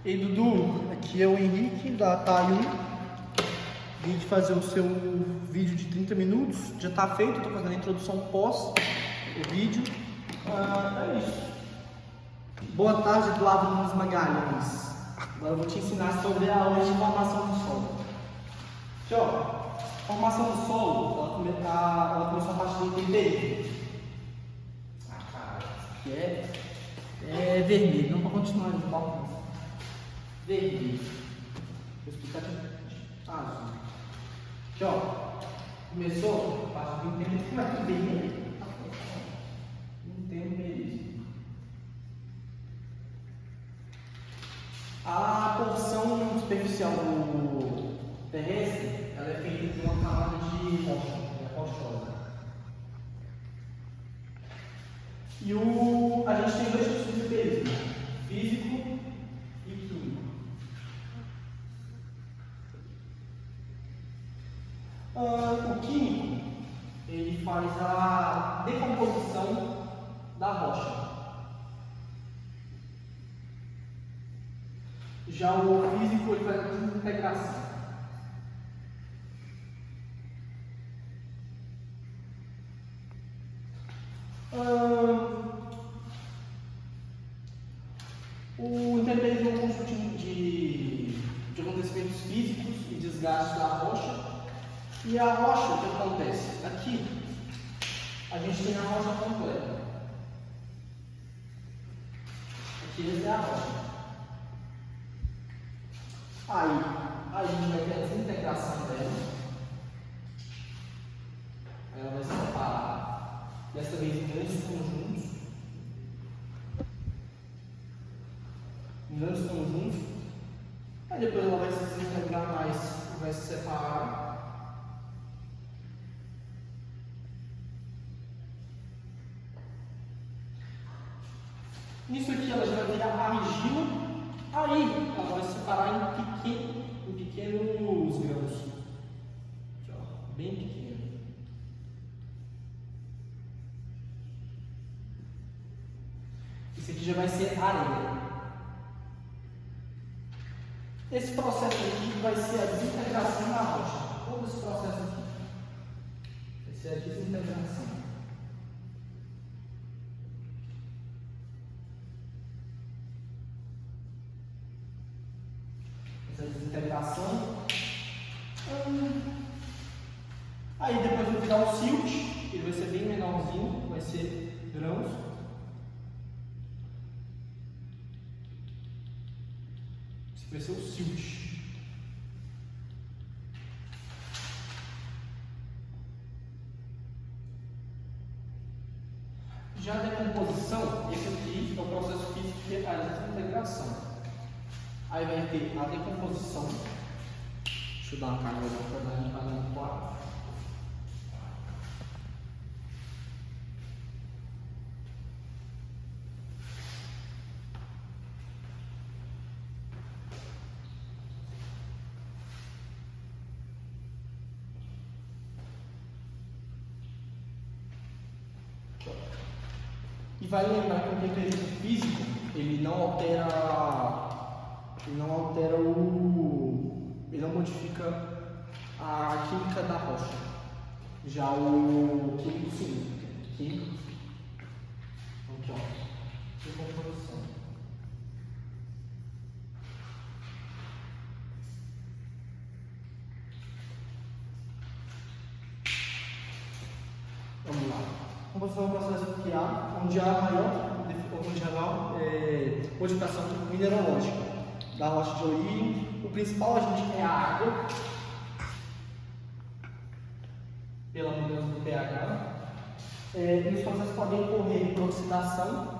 Ei Dudu, aqui é o Henrique da Taiun. Vim de fazer o seu vídeo de 30 minutos, já está feito, estou fazendo a introdução pós o vídeo. É isso. Boa tarde, Eduardo Nunes Magalhães. Agora eu vou te ensinar sobre a aula de formação do solo. Aqui, ó, formação do solo, ela começou a partir do TPI. Cara, isso aqui é vermelho, não vou continuar de volta. Vermelho. Vou explicar azul. Aqui, ó, começou a partir do tempo. Como é que vermelho? Não tem vermelho. A porção superficial do terrestre, ela é feita de uma camada de rocha, rochosa. E a gente tem dois tipos de superfície, físico e químico. O químico, ele faz a decomposição da rocha. Já o físico, ele faz a desintegração. O interpellismo é um conjunto de acontecimentos físicos e desgastes da rocha. E a rocha, o que acontece? Aqui, a gente tem a rocha completa. Aqui é a rocha. Aí a gente vai ter a desintegração dela. Aí ela vai se separar. Dessa vez em grandes conjuntos. Aí depois ela vai se desintegrar mais e vai se separar. Nisso aqui ela já vai virar argila. Aí ela vai se separar em pequenos grãos. Aqui, ó, bem pequeno. Isso aqui já vai ser areia. Esse processo aqui vai ser a desintegração da rocha. Todo esse processo aqui vai ser a desintegração. Essa desintegração. Aí depois vai virar o silt, ele vai ser bem menorzinho, vai ser grãos. Esse vai ser o silt. Já a decomposição, esse aqui é o processo físico que faz a desintegração. Aí vai ter a decomposição. Deixa eu dar uma câmera para dar uma câmera no quadro. E vai lembrar que o temperamento físico ele não modifica a química da rocha. Já o químico sim. Químico. Aqui, ó. Decomposição. Vamos lá. Vamos fazer um processo aqui onde há maior modificação mineralógica da rocha de origem. O principal agente é a água, pela mudança do pH. E os processos podem ocorrer por oxidação,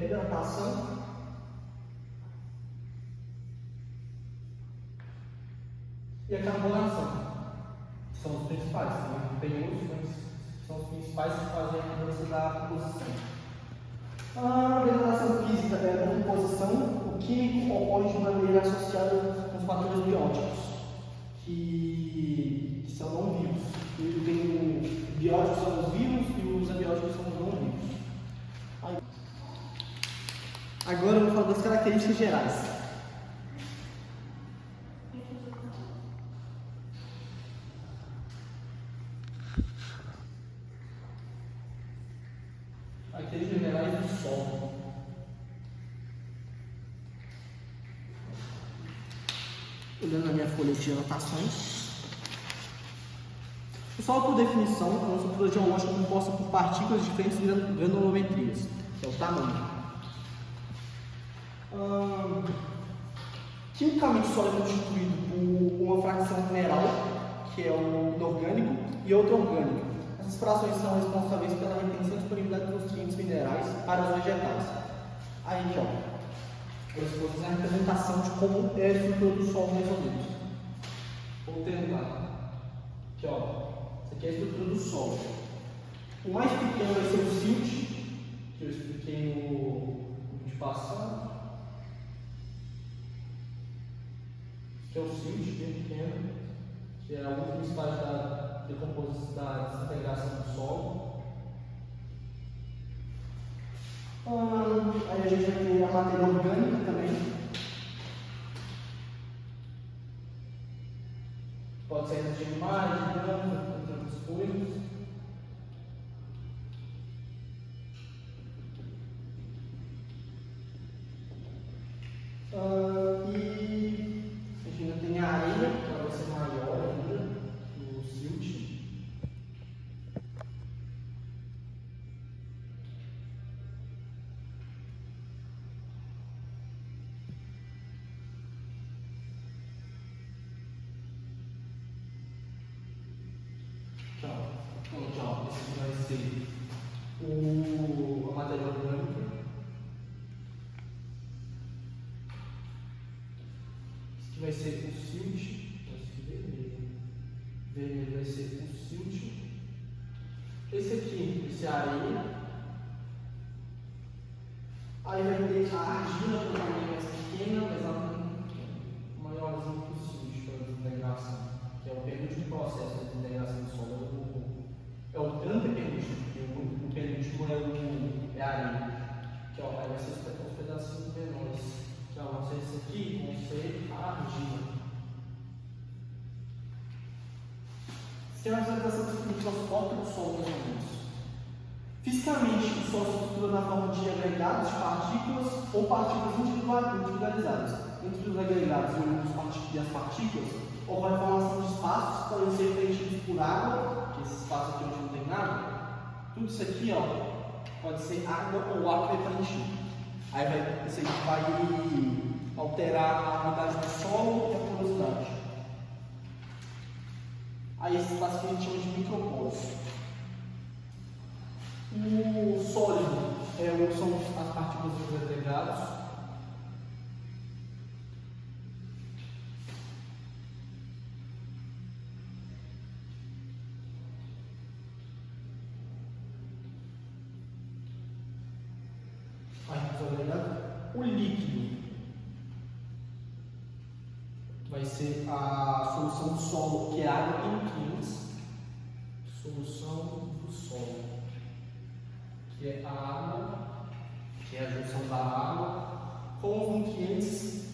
hidratação e a carbonação. São os principais, né? Tem outros, mas são os principais que fazem a mudança da composição. A degradação física é químico ocorre de maneira associada com os fatores bióticos, que são não vivos. Os bióticos são os vivos e os abióticos são os não vivos. Agora eu vou falar das características gerais. Características gerais do solo. Olhando na minha folha de anotações. O solo, por definição, é uma estrutura geológica composta por partículas de diferentes granulometrias, que é o tamanho. Quimicamente, o solo é constituído por uma fração mineral, que é o inorgânico, e outra orgânica. Essas frações são responsáveis pela retenção e disponibilidade de nutrientes minerais para os vegetais. Aí, aqui, ó, eu vou fazer a representação de como é a estrutura do solo, mais ou menos. Vou tentar. Aqui, ó, essa aqui é a estrutura do solo. O mais pequeno vai ser o silt, que eu expliquei no vídeo passado. Que é o silt, bem pequeno, que é a última estágio da decomposição, da desintegração do solo. Aí a gente vai ter a matéria orgânica também. Pode ser de animais, de grãos, entre outras coisas. Tem a areia, que ela vai ser maior ainda que o silt. Então, esse vai ser a matéria orgânica. Esse aqui vai ser o silt. Vermelho vai ser o silt. Esse aqui vai ser a areia. Aí vai ter a argila, que é mais pequena, mas ela é maiorzinha que o silt para a desintegração, que é o penúltimo processo de desintegração do solo. É o antepenúltimo, porque o penúltimo é a areia. Que ó, vai ser os pedacinhos menores. Que vão ser esse aqui, vão ser a argila. Essa é uma visualização microscópica do solo, mais ou menos. Fisicamente, o solo se estrutura na forma de agregados de partículas ou partículas individualizadas. Entre os agregados e as partículas, ocorre a formação de espaços que podem ser preenchidos por água, que esse espaço aqui onde não tem nada. Tudo isso aqui, ó, pode ser água ou ar que vai preencher. Aí isso aqui vai alterar a umidade do solo e a porosidade. Aí esse espaço que a gente chama de microporos. O sólido são as partículas dos agregados. O líquido vai ser a solução do solo, que é água em nutrientes. Solução do solo, que é a água, que é a junção da água com os nutrientes.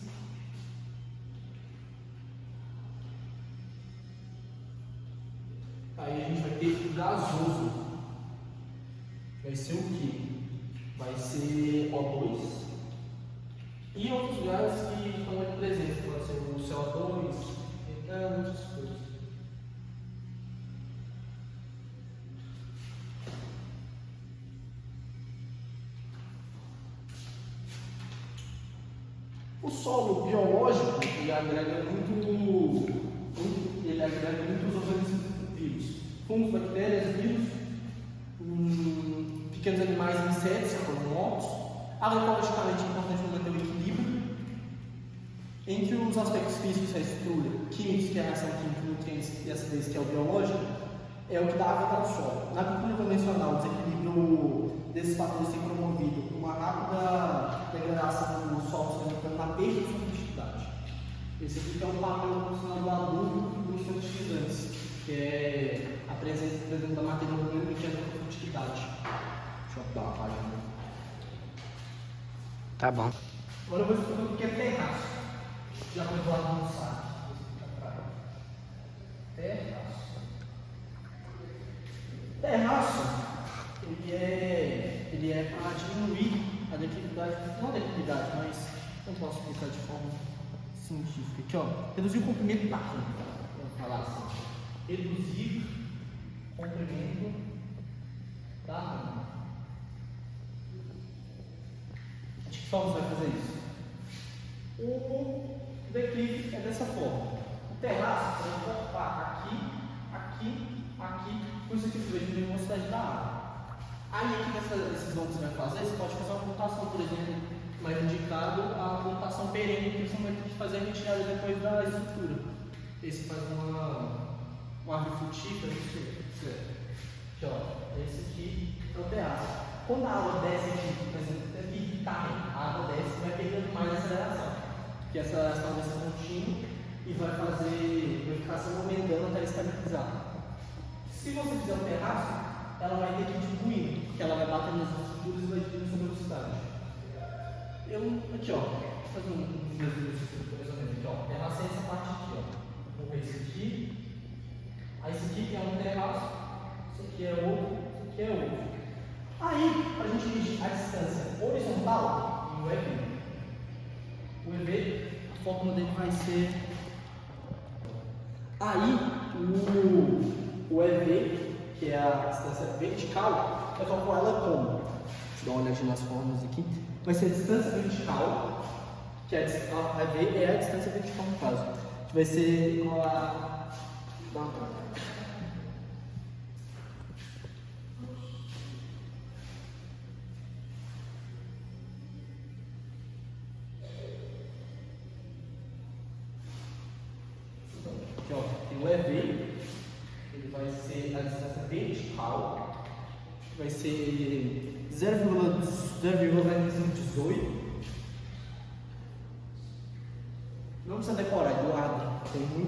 Aí a gente vai ter o gasoso. Vai ser o que? Vai ser O2 e outros gases que estão muito presentes, pode ser o CO2, metano, outras coisas. O solo biológico ele agrega muitos organismos vivos, fungos, bactérias, vírus, pequenos animais e insetos que foram mortos. Agroecologicamente é importante manter o equilíbrio entre os aspectos físicos da estrutura, químicos, que é a reação química, nutrientes e acidez, que é o biológico, é o que dá a vida ao solo. Na agricultura convencional, o desequilíbrio desses fatores tem promovido uma rápida degradação alteração do solo sedimentando na perda de sua fertilidade. Esse aqui é um papel proporcional do adubo dos fertilizantes, que é a presença, por exemplo, da matéria orgânica que entra com fertilidade. Deixa eu dar uma página. Tá bom. Agora eu vou explicar o que é terraço. Já foi falado no site. Terraço. Terraço, ele é para diminuir a declividade, não a declividade, mas não posso explicar de forma científica. Aqui, ó, reduzir o comprimento da rampa. Vamos falar assim. Reduzir o comprimento da rampa. De que forma você vai fazer isso? O declive é dessa forma. O terraço você vai cortar aqui, aqui, aqui, por isso aqui você vai diminuir a velocidade da água. Aí aqui nesses vão que você vai fazer, você pode fazer uma plantação, por exemplo, mais indicado a plantação perene, que você vai ter que fazer a retirada depois da estrutura. Esse faz uma árvore frutífera, não sei. Aqui, ó, esse aqui é o terraço. Quando a água desce aqui, por exemplo, aqui cai, a água desce e vai perdendo mais aceleração. Porque essa vai ser contínua e vai ficar se movimentando até estabilizar. Se você fizer um terraço, ela vai ter que ir diminuindo, porque ela vai bater nas estruturas e vai diminuir sua velocidade. Aqui, ó, vou fazer um exercício mais ou menos aqui, ó. Terraço é essa parte aqui, ó. Vou ver esse aqui. Aí esse aqui é um terraço, esse aqui é outro, esse aqui é outro. Aí, para a gente medir a distância horizontal e o EV. O EV, a fórmula dele vai ser. Aí, o EV, que é a distância vertical, eu calculo ela como? Deixa eu dar uma olhadinha nas fórmulas aqui. Vai ser a distância vertical, que é a EV é a distância vertical no caso. Que vai ser igual a. Aqui, ó, tem o EV, ele vai ser a distância vertical, que vai ser 0,018. Não precisa decorar, Eduardo.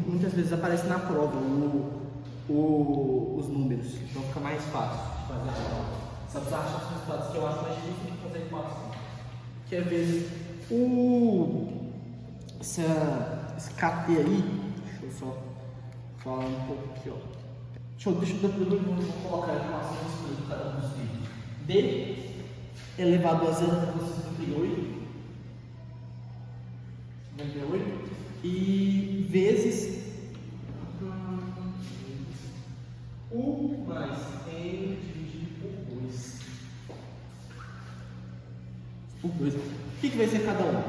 Muitas vezes aparece na prova os números, então fica mais fácil de fazer a prova. Só precisa achar os resultados, que eu acho mais difícil de fazer equação. Que é vezes esse KT aí, deixa eu só falar um pouco aqui, ó. Deixa eu colocar a equação de cada um dos vídeos. D elevado a 0,58 e vezes U mais N dividido por 2. O que vai ser cada um?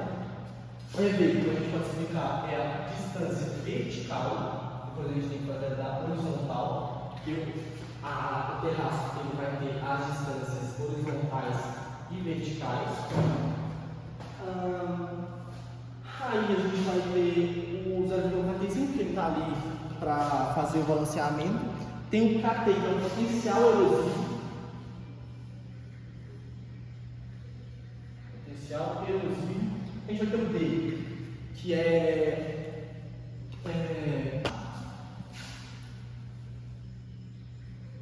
O EV, que a gente pode explicar, é a distância vertical, depois a gente tem que fazer da horizontal, que o terraço ele vai ter as distâncias horizontais e verticais. Aí a gente vai ter o 0,95, que ele está ali para fazer o balanceamento. Tem o KT, que é o potencial erosivo. Potencial erosivo. A gente vai ter o D, que é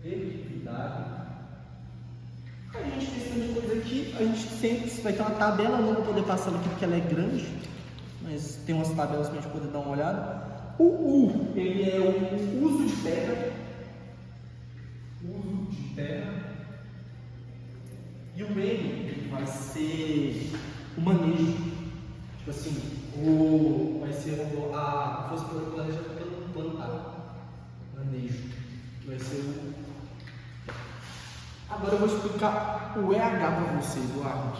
declividade. Aí a gente tem esse monte de coisa aqui. A gente sempre vai ter uma tabela, não vou poder passar aqui porque ela é grande, mas tem umas tabelas para a gente poder dar uma olhada. O U, ele é o uso de terra. Uso de terra. E o N, ele vai ser o manejo. Tipo assim, vai ser a força planeja pelo plantar. Manejo. Que vai ser o. Agora eu vou explicar o EH para você, Eduardo.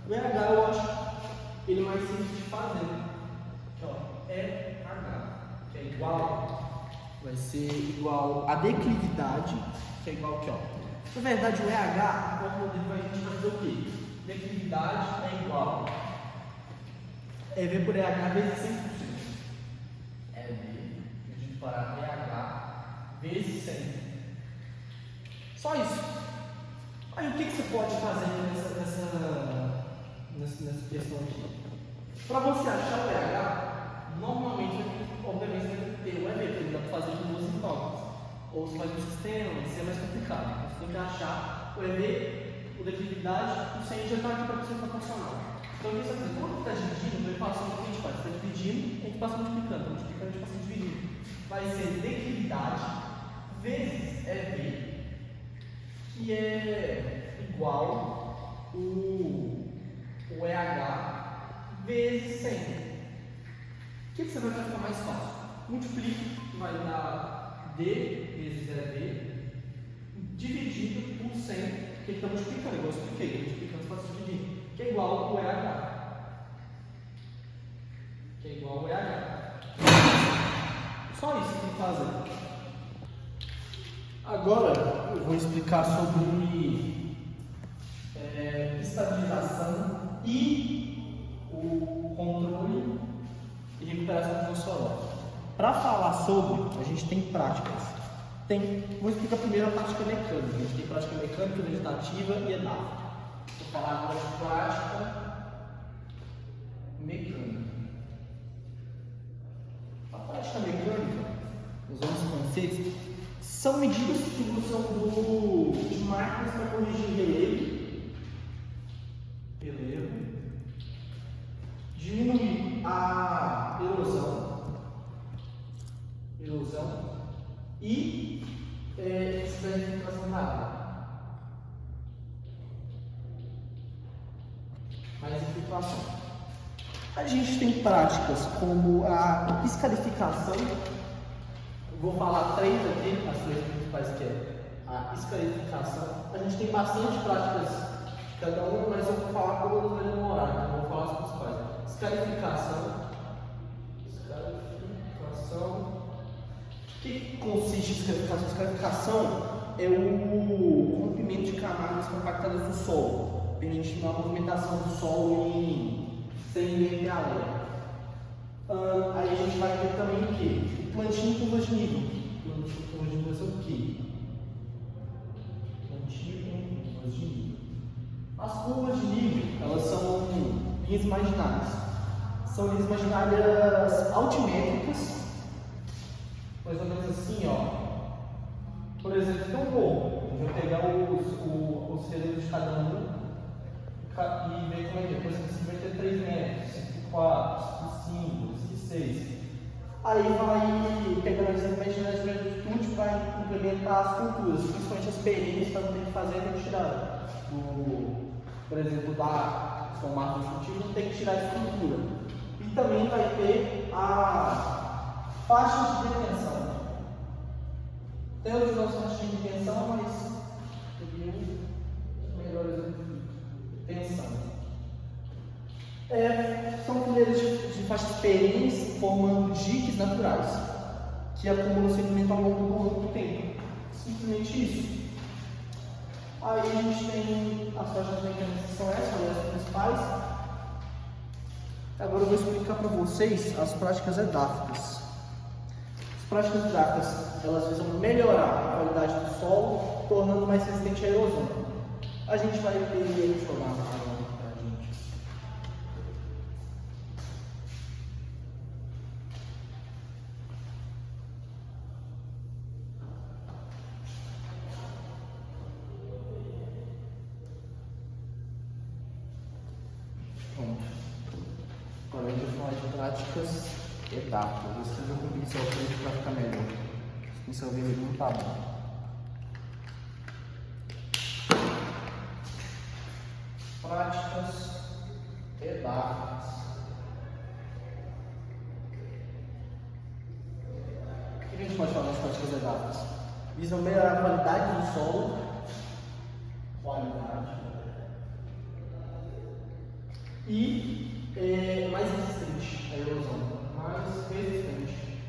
O EH eu acho ele mais simples de fazer. Aqui, ó, EH, que é igual, vai ser igual a declividade, que é igual aqui, ó. Na verdade, o EH, a fórmula dele a gente vai fazer o quê? Declividade é igual EV por EH vezes 100%. EV para RH vezes 100. Só isso. Aí o que você pode fazer nessa questão aqui? Para você achar o RH, normalmente, obviamente, você tem que ter o EV, porque dá para fazer de duas incógnitas. Ou você faz um sistema, isso é mais complicado. Você tem que achar o EV, o da atividade, o 100 já está aqui para você proporcional. Então, o que você vai fazer? Quando está dividindo, a equação que a gente faz? Está dividindo, a gente passa multiplicando, a gente passa dividindo. Vai ser declividade vezes EV, que é igual o RH vezes 100. O que você vai ficar mais fácil? Multiplica, que vai dar D vezes EV, dividido por 100, que está multiplicando, igual eu expliquei, multiplicando para dividir, que é igual ao RH. Que é igual ao RH. Só isso que tem que fazer. Agora eu vou explicar sobre estabilização e o controle e recuperação funcional. Para falar sobre, a gente tem práticas. Vou explicar primeiro a prática mecânica. A gente tem prática mecânica, vegetativa e edáfica. Vou falar agora de prática mecânica. A prática mecânica, os conceitos, são medidas que usam de máquinas para corrigir relevo, diminuir a erosão e sedimentação da água. Mais infiltração. A gente tem práticas como a escarificação. Vou falar três aqui, as três principais, que é a escarificação. A gente tem bastante práticas, cada uma, mas eu vou falar como elas vão demorar, então eu vou falar as principais. Escarificação. O que consiste a escarificação? Escarificação é o rompimento de camadas compactadas do solo, permitindo a movimentação do solo sem interferência. Aí a gente vai ter também o quê? Plantio em curvas de nível. Plantio em curvas de nível é o quê? Plantio em curvas de nível. As curvas de nível, elas são linhas imaginárias. São linhas imaginárias altimétricas, mais ou menos assim, ó. Por exemplo, tem um morro. Eu vou pegar os relevos de cada um e ver como é que é. Por exemplo, você vai ter 3 metros, 5,4, 5,5, 5,6. Aí vai pegando as imaginárias de altitude, vai implementar as culturas, principalmente as perenes, para não ter que fazer a retirada. Por exemplo, da formato construtivo, tem que tirar a estrutura. E também vai ter a faixa de detenção. Tem outros nomes faixas de detenção, mas seria o melhor exemplo. Tensão. São fileiras de faixas perenes formando diques naturais, que acumulam sedimento ao longo do tempo. Simplesmente isso. Aí a gente tem as faixas mecânicas que são as principais. Agora eu vou explicar para vocês as práticas edáficas. As práticas edáficas, elas visam melhorar a qualidade do solo, tornando mais resistente à erosão. A gente vai ter, deixa eu olhar para a gente. Pronto. Agora a gente vai falar de práticas edáficas. Vou escrever com o pincel preto para ficar melhor. O pincel vermelho não está bom. Práticas edáficas. O que a gente pode falar das práticas edáficas? Visam melhorar a qualidade do solo, e mais resistente à erosão, mais resistente.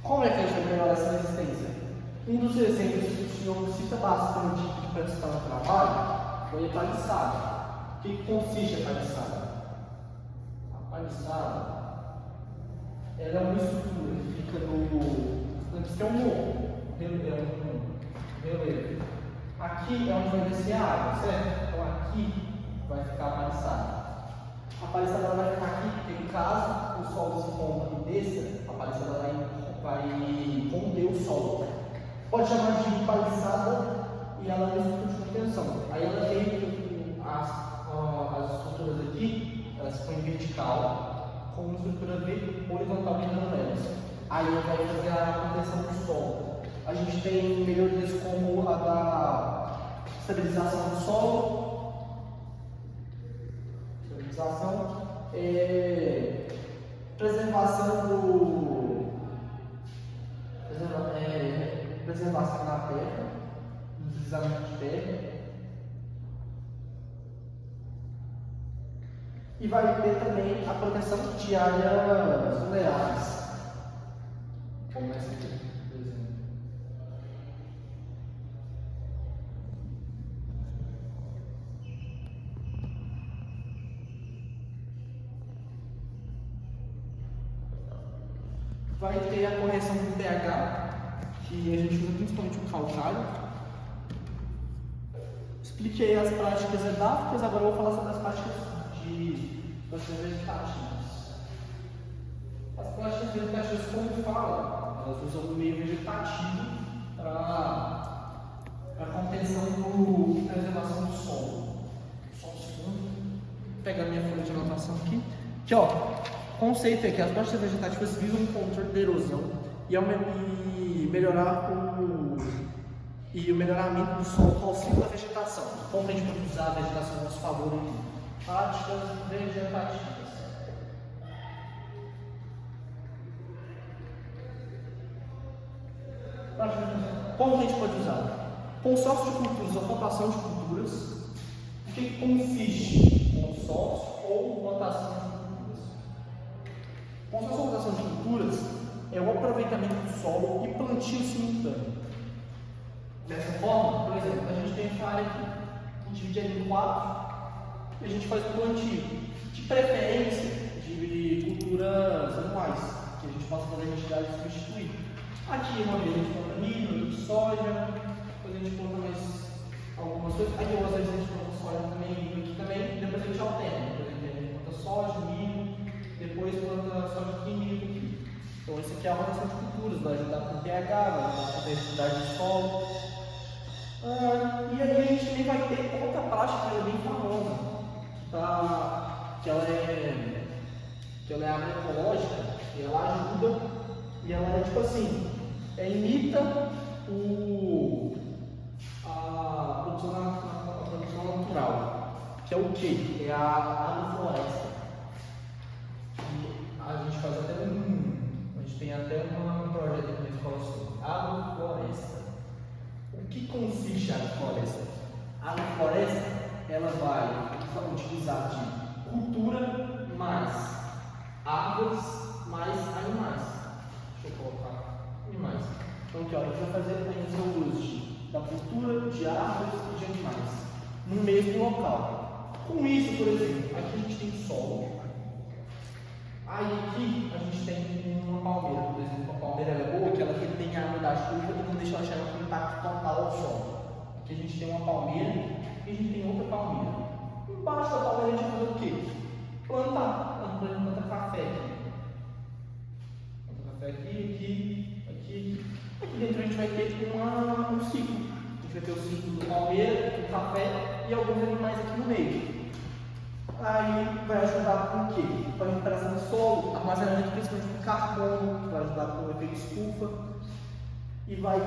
Como é que a gente vai melhorar essa resistência? Um dos exemplos que o senhor cita bastante de prestar no trabalho foi a paliçada. O que consiste a paliçada? A paliçada ela é uma estrutura que fica no. Isso é um morro, um relevo. Aqui é onde vai descer a água, certo? Então aqui vai ficar a paliçada. A paliçada vai ficar aqui, porque caso o solo se rompa e desça, a paliçada vai conter o solo. Pode chamar de paliçada e ela é uma estrutura de contenção. Aí ela tem as estruturas aqui, elas ficam em vertical, com uma estrutura horizontal ligando elas. Aí vai fazer a contenção do solo. A gente tem melhorias como a da estabilização do solo, preservação da terra, deslizamento de terra. E vai ter também a proteção de áreas vulneráveis, como essa aqui, por exemplo. Vai ter a correção do pH, que a gente usa principalmente o calcário. Expliquei as práticas edáficas, agora eu vou falar sobre as práticas vegetativas. As práticas vegetativas, como fala, elas usam o meio vegetativo para contenção e preservação do solo. Só um segundo. Vou pegar minha folha de anotação aqui. Aqui, ó. O conceito é que as práticas vegetativas visam o controle da erosão e melhorar o melhoramento do solo ao ciclo da vegetação. Como a gente pode usar a vegetação a nosso favor aqui? Práticas vegetativas. Como a gente pode usar? Consórcio de culturas ou rotação de culturas. O que consiste consórcio ou rotação de culturas? Consórcio ou rotação de culturas é o aproveitamento do solo e plantio simultâneo. Dessa forma, por exemplo, a gente tem essa área aqui, a gente divide ela em 4 e a gente faz um plantio, de preferência de culturas anuais, que a gente possa fazer a quantidade de substituir. Aqui uma vez a gente planta milho, soja, depois a gente planta mais algumas coisas, aí outras vezes a gente planta soja também, milho aqui também, e depois a gente alterna. Por exemplo, a gente planta soja, milho, depois planta soja aqui e milho aqui. Então isso aqui é a rotação de culturas, vai ajudar com o pH, vai ajudar com a fertilidade do solo. E aí a gente também vai ter outra prática que é bem famosa, que ela é agroecológica, e ela ajuda, e ela é tipo assim, imita a produção natural, que é o quê? É a agrofloresta. A gente faz até a gente tem até um projeto aqui na escola sobre agrofloresta. O que consiste a agrofloresta? A agrofloresta, ela vai utilizar de cultura mais árvores mais animais. Deixa eu colocar animais. Então aqui, ó, a gente vai fazer o uso da cultura de árvores e de animais no mesmo local. Com isso, por exemplo, aqui a gente tem solo. Aí aqui a gente tem uma palmeira, por exemplo, uma palmeira é boa que ela retém a água da chuva e não deixa ela chegar com impacto total ao solo. Aqui a gente tem uma palmeira e a gente tem outra palmeira. Embaixo da palmeira a gente vai fazer o quê? Plantar. Por exemplo, planta café aqui. Planta café aqui. Aqui dentro a gente vai ter um ciclo. A gente vai ter o ciclo do palmeira, do café e alguns animais aqui no meio. Aí vai ajudar com o quê? Com a recuperação do solo, armazenamento principalmente de carbono, vai ajudar com o efeito estufa e vai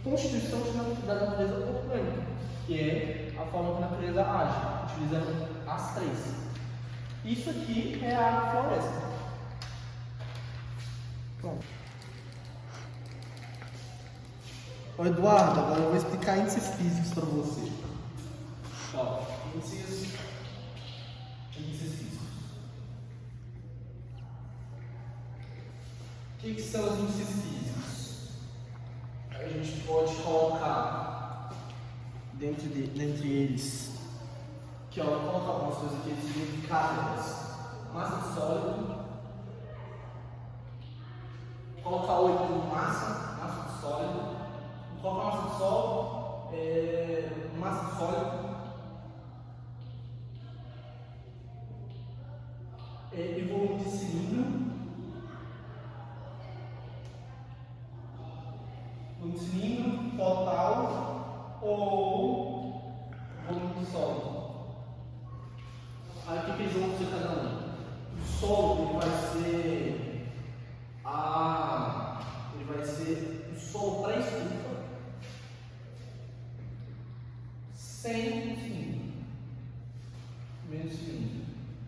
constituição da natureza orgânica, que é a forma que a natureza age, utilizando as três. Isso aqui é a agrofloresta. Pronto. Ô Eduardo, agora eu vou explicar índices físicos para você. Ó, índices físicos. O que são os índices físicos? A gente pode colocar dentre eles, que ó, eu vou colocar algumas coisas aqui significadas: massa sólida, colocar 8 massa de sólido, colocar massa de sólido, massa de sólido e volume de cilindro. Volume de cilindro total ou volume de sólido. Aí o que eles vão ser cada um? O solo ele vai ser o solo para estufa sem cilindro, menos cilindro.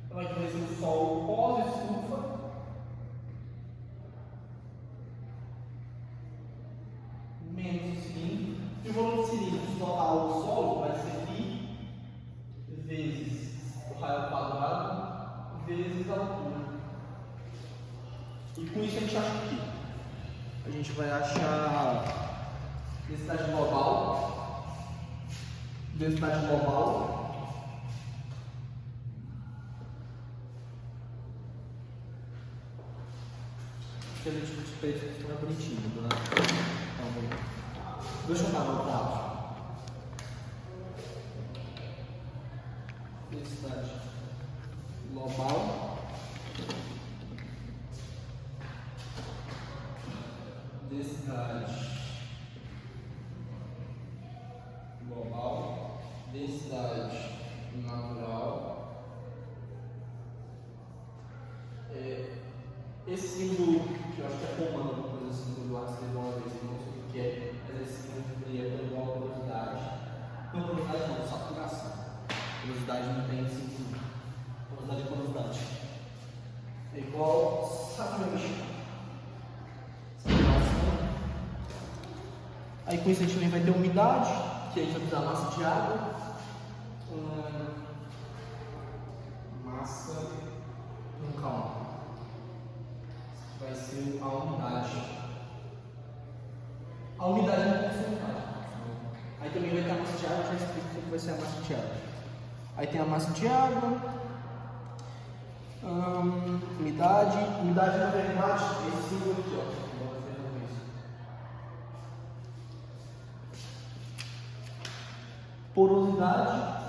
Então aqui vai ser o solo pós-estufa menos o cilindro. E o volume de cilindros total do solo vai ser π vezes o raio ao quadrado vezes a altura. E com isso a gente acha o quê? A gente vai achar densidade global, que a gente fez ficar bonitinho, né? Deixa eu dar o prazo. Densidade global, densidade natural. Esse símbolo, que eu acho que é comum, alguma coisa assim, quando lá escreveu uma vez, eu não sei o que é, mas esse símbolo é igual a velocidade. Não, velocidade não, saturação. Velocidade não tem sentido. Velocidade é velocidade. É igual saturação. Aí com isso a gente também vai ter umidade, que a gente vai precisar de massa de água. Massa. Calma. Vai ser a umidade. A umidade não é umidade. Aí também vai ter a massa de água, já explico o que vai ser a massa de água. Aí tem a massa de água, umidade na verdade, esse símbolo aqui, ó. Porosidade.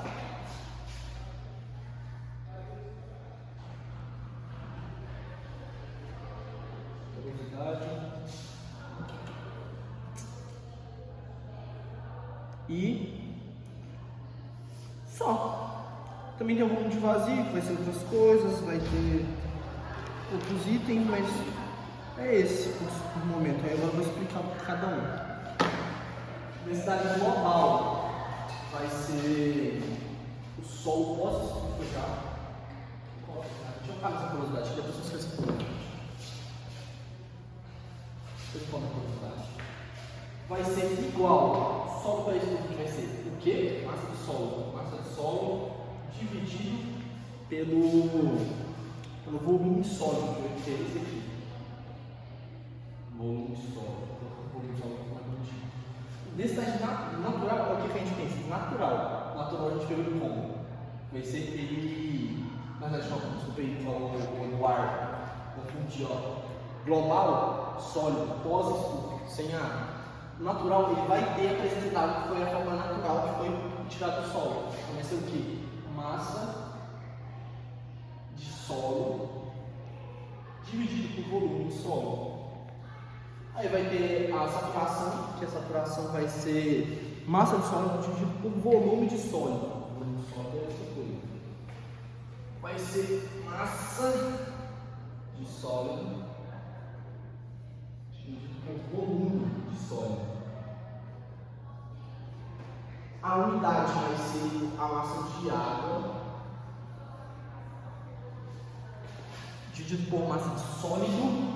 E só. Também tem um volume de vazio, que vai ser outras coisas, vai ter outros itens, mas é esse o momento. Aí agora eu vou explicar por cada um. Densidade global vai ser o solo pós-estufa já. Deixa eu falar essa porosidade, depois vocês respondem. Responda a porosidade. Vai ser igual, solo pós-estufa vai ser o quê? Massa de solo dividido pelo volume sólido, que é esse aqui. Volume sólido. Densidade natural, o que a gente pensa? Natural a gente pegou de como? Vai ser ele. Na verdade, não, desculpa aí, o Eduardo. Confundi, ó. Global, sólido, pós-estufa, sem água. Natural, ele vai ter a presença d'água, que foi a forma natural que foi tirada do solo. Então vai ser o quê? Massa de solo dividido por volume de solo. Aí vai ter a saturação, que a saturação vai ser massa de sólido dividido por volume de sólido. O volume de sólido é essa coisa. Vai ser massa de sólido dividido por volume de sólido. A unidade vai ser a massa de água dividido por massa de sólido.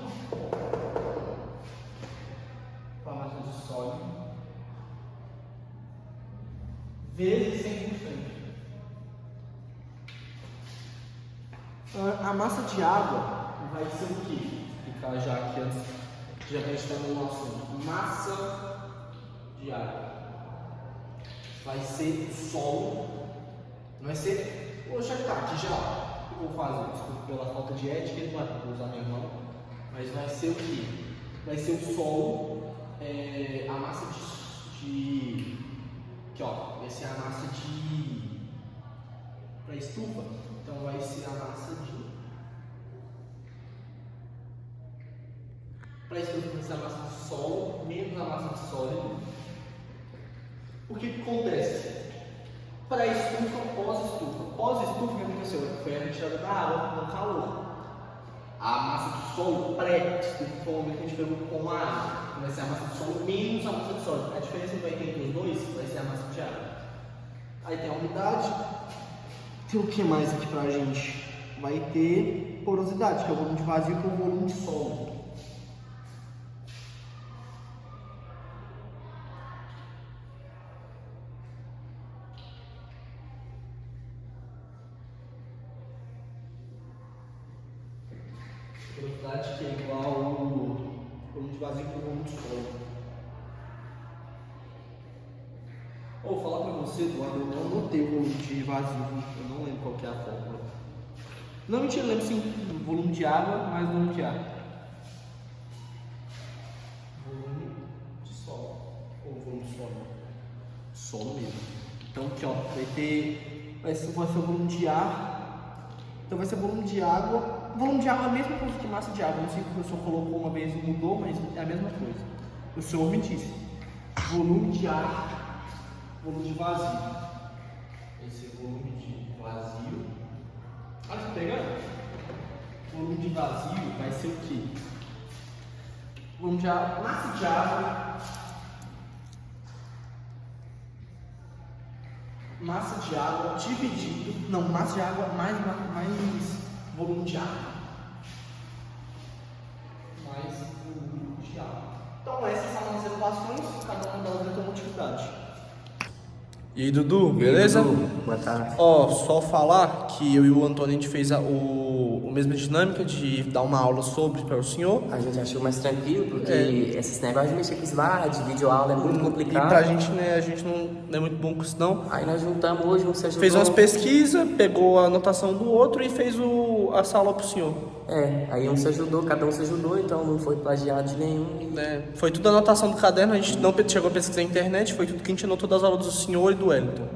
Vezes 100%. A massa de água vai ser o quê? Vou explicar já aqui antes, já que a gente está no nosso massa de água. Vai ser o solo, não vai ser. Poxa, tá, aqui já. O que eu vou fazer? Desculpa pela falta de ética, vou usar minha mão. Mas vai ser o quê? vai ser o solo, a massa aqui ó, vai ser a massa para estufa, então vai ser a massa para estufa vai ser a massa de solo menos a massa de sólido. O que acontece? Para estufa, pós-estufa. Pós-estufa, o que aconteceu? Foi a retirada da água com calor. A massa de solo pré-estufa foi o momento que a gente pegou com a água. Vai ser a massa de solo menos a massa de sólido. A diferença que vai ter entre os dois vai ser a massa de água. Aí tem a umidade. Tem o que mais aqui pra gente? Vai ter porosidade, que é o volume de vazio com o volume de sólido. Porosidade que é igual ao volume de vazio com o volume de sólido. Vou falar pra você, Eduardo, eu não notei o volume de vazio, eu não lembro qual que é a fórmula. Não, mentira, eu lembro sim do volume de água mais volume de ar. Volume de solo, ou volume de solo? Solo mesmo. Então aqui ó, vai ser o volume de ar, então vai ser o volume de água. O volume de água é a mesma coisa que massa de água, não sei se o professor colocou uma vez e mudou, mas é a mesma coisa. O senhor me disse, volume de ar, volume de vazio. Esse volume de vazio. Olha, tá pegando? Volume de vazio vai ser o quê? Volume de água, massa de água. Massa de água dividido. Não, massa de água mais volume de água. Mais volume de água. Então essas são as equações, cada uma delas vai ter uma utilidade. E aí, Dudu, beleza? Boa tarde. Ó, só falar que eu e o Antônio a gente fez a mesma dinâmica de dar uma aula sobre para o senhor. A gente achou mais tranquilo, porque esses negócios de mexer com slide, videoaula é muito complicado. E pra gente, né, a gente não é muito bom com isso não. Aí nós juntamos hoje, um se ajudou. Fez umas pesquisas, pegou a anotação do outro e fez essa aula pro senhor. Aí um se ajudou, cada um se ajudou, então não foi plagiado de nenhum. Foi tudo anotação do caderno, a gente não chegou a pesquisar na internet, foi tudo que a gente anotou das aulas do senhor e do Wellington.